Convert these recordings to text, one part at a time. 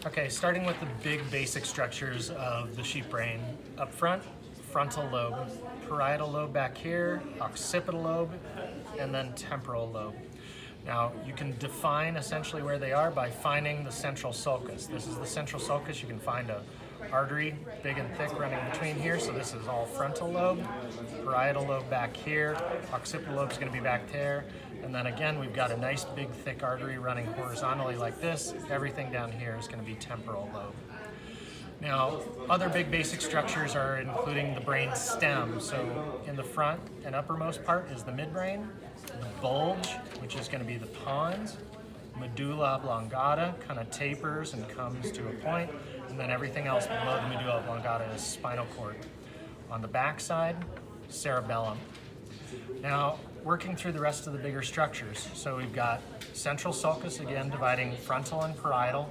Okay, starting with the big basic structures of the sheep brain. Up front, frontal lobe, parietal lobe back here, occipital lobe, and then temporal lobe. Now, you can define essentially where they are by finding the central sulcus. This is the central sulcus. You can find a artery, big and thick, running between here. So this is all frontal lobe, parietal lobe back here, occipital lobe is going to be back there. And then again, we've got a nice big thick artery running horizontally like this. Everything down here is going to be temporal lobe. Now, other big basic structures are including the brain stem. So in the front and uppermost part is the midbrain, the bulge, which is going to be the pons, medulla oblongata, kind of tapers and comes to a point, and then everything else below the medulla oblongata is spinal cord. On the back side, cerebellum. Now, working through the rest of the bigger structures. So we've got central sulcus, again, dividing frontal and parietal.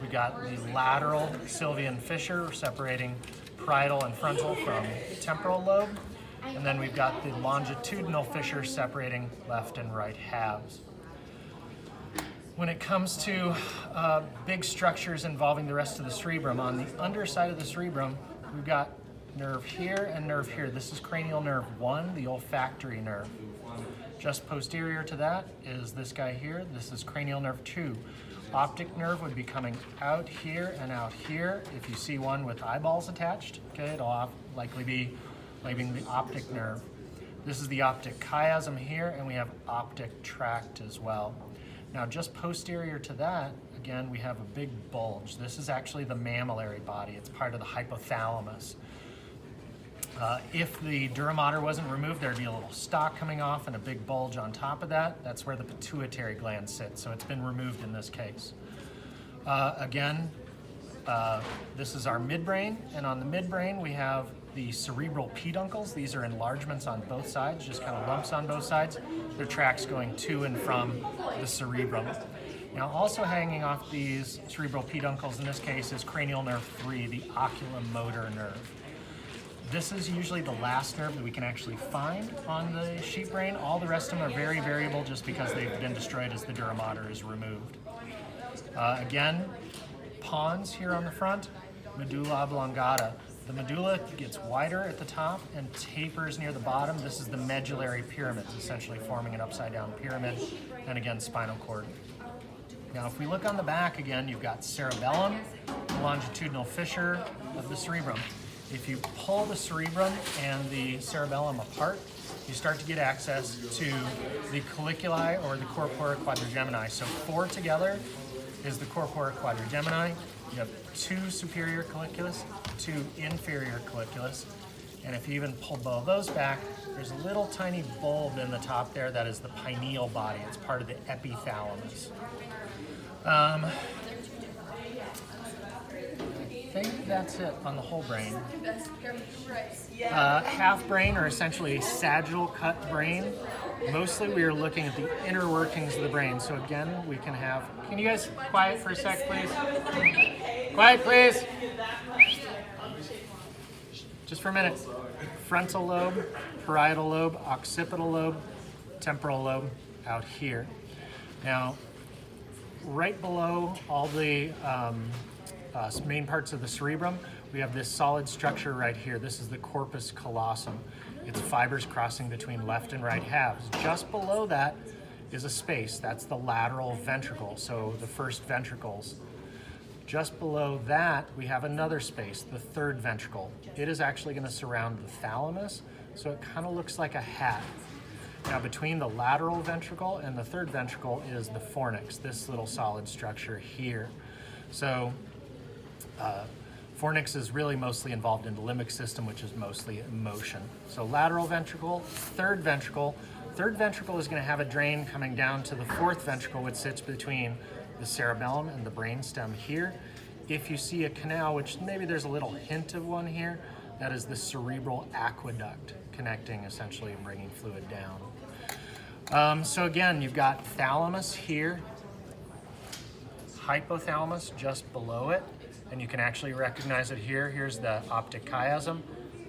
We've got the lateral sylvian fissure separating parietal and frontal from temporal lobe. And then we've got the longitudinal fissure separating left and right halves. When it comes to big structures involving the rest of the cerebrum, on the underside of the cerebrum, we've got nerve here and nerve here. This is cranial nerve 1, the olfactory nerve. Just posterior to that is this guy here. This is cranial nerve 2. Optic nerve would be coming out here and out here. If you see one with eyeballs attached, okay, it'll likely be labeling the optic nerve. This is the optic chiasm here, and we have optic tract as well. Now, just posterior to that, again, we have a big bulge. This is actually the mammillary body. It's part of the hypothalamus. If the dura mater wasn't removed, there'd be a little stalk coming off and a big bulge on top of that. That's where the pituitary gland sits, so it's been removed in this case. This is our midbrain, and on the midbrain we have the cerebral peduncles. These are enlargements on both sides, just kind of lumps on both sides. They're tracts going to and from the cerebrum. Now, also hanging off these cerebral peduncles in this case is cranial nerve 3, the oculomotor nerve. This is usually the last nerve that we can actually find on the sheep brain. All the rest of them are very variable just because they've been destroyed as the dura mater is removed. Again, pons here on the front, medulla oblongata. The medulla gets wider at the top and tapers near the bottom. This is the medullary pyramid, essentially forming an upside down pyramid, and again, spinal cord. Now, if we look on the back again, you've got cerebellum, the longitudinal fissure of the cerebrum. If you pull the cerebrum and the cerebellum apart, you start to get access to the colliculi or the corpora quadrigemini. So 4 together is the corpora quadrigemini. You have 2 superior colliculus, 2 inferior colliculus, and if you even pull both of those back, there's a little tiny bulb in the top there that is the pineal body. It's part of the epithalamus. I think that's it on the whole brain. Half brain, or essentially a sagittal cut brain. Mostly we are looking at the inner workings of the brain. So again, we can have, can you guys quiet for a sec, please? Quiet, please. Just for a minute. Frontal lobe, parietal lobe, occipital lobe, temporal lobe out here. Now, right below all the main parts of the cerebrum, we have this solid structure right here. This is the corpus callosum. It's fibers crossing between left and right halves. Just below that is a space. That's the lateral ventricle, so the first ventricles. Just below that, we have another space, the third ventricle. It is actually going to surround the thalamus, so it kind of looks like a hat. Now, between the lateral ventricle and the third ventricle is the fornix, this little solid structure here. So, fornix is really mostly involved in the limbic system, which is mostly emotion. So lateral ventricle, third ventricle. Third ventricle is going to have a drain coming down to the fourth ventricle, which sits between the cerebellum and the brainstem here. If you see a canal, which maybe there's a little hint of one here, that is the cerebral aqueduct connecting essentially and bringing fluid down. So again, you've got thalamus here, hypothalamus just below it, and you can actually recognize it here. Here's the optic chiasm.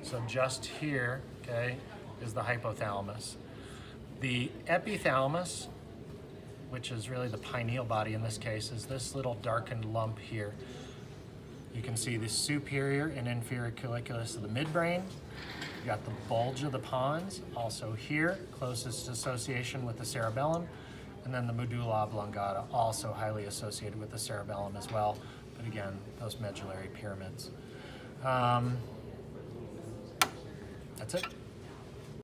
So just here, okay, is the hypothalamus. The epithalamus which is really the pineal body in this case, is this little darkened lump here. You can see the superior and inferior colliculus of the midbrain. You got the bulge of the pons, also here, closest association with the cerebellum, and then the medulla oblongata, also highly associated with the cerebellum as well, but again, those medullary pyramids. That's it.